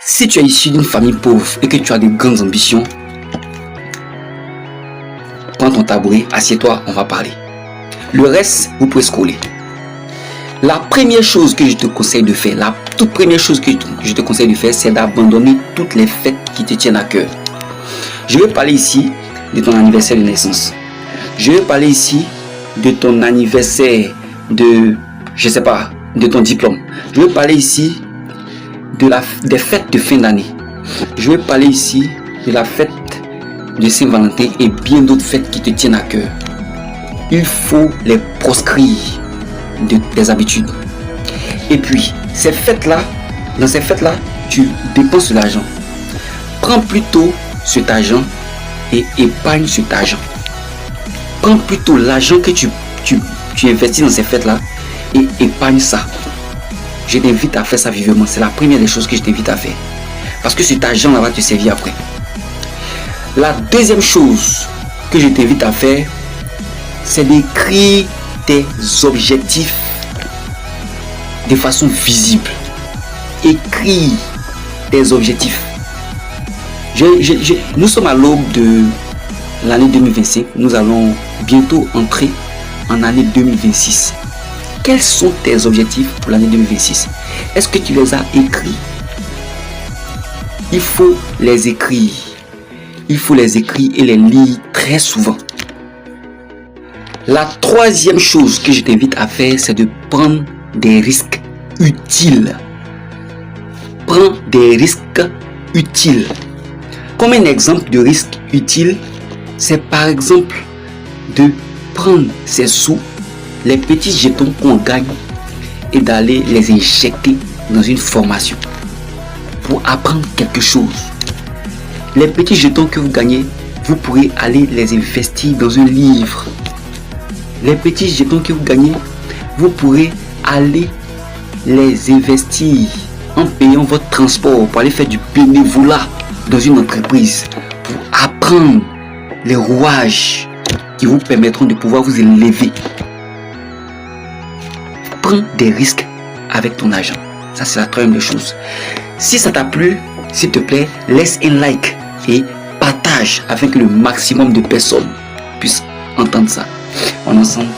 Si tu es issu d'une famille pauvre et que tu as de grandes ambitions, prends ton tabouret, assieds-toi, on va parler. Le reste, vous pouvez scroller. La première chose que je te conseille de faire, la toute première chose que je te conseille de faire, c'est d'abandonner toutes les fêtes qui te tiennent à cœur. Je vais parler ici de ton anniversaire de naissance. Je vais parler ici de ton anniversaire de, je sais pas, de ton diplôme. Je vais parler ici des fêtes de fin d'année. Je vais parler ici de la fête de Saint-Valentin et bien d'autres fêtes qui te tiennent à cœur. Il faut les proscrire de tes habitudes. Et puis, ces fêtes-là, dans ces fêtes-là, tu dépenses de l'argent. Prends plutôt cet argent et épargne cet argent. Prends plutôt l'argent que tu investis dans ces fêtes-là et épargne ça. Je t'invite à faire ça vivement. C'est la première des choses que je t'invite à faire. Parce que cet argent-là va te servir après. La deuxième chose que je t'invite à faire, c'est d'écrire tes objectifs de façon visible. Écris tes objectifs. Nous sommes à l'aube de l'année 2025. Nous allons bientôt entrer en année 2026. Quels sont tes objectifs pour l'année 2026? Est-ce que tu les as écrits? Il faut les écrire. Il faut les écrire et les lire très souvent. La troisième chose que je t'invite à faire, c'est de prendre des risques utiles. Prends des risques utiles. Comme un exemple de risque utile, c'est par exemple de prendre ces sous, les petits jetons qu'on gagne et d'aller les injecter dans une formation pour apprendre quelque chose. Les petits jetons que vous gagnez, vous pourrez aller les investir dans un livre. Les petits jetons que vous gagnez, vous pourrez aller les investir en payant votre transport pour aller faire du bénévolat dans une entreprise pour apprendre les rouages qui vous permettront de pouvoir vous élever. Prends des risques avec ton argent. Ça, c'est la troisième chose. Si ça t'a plu, s'il te plaît, laisse un like et partage afin que le maximum de personnes puissent entendre ça. On est ensemble.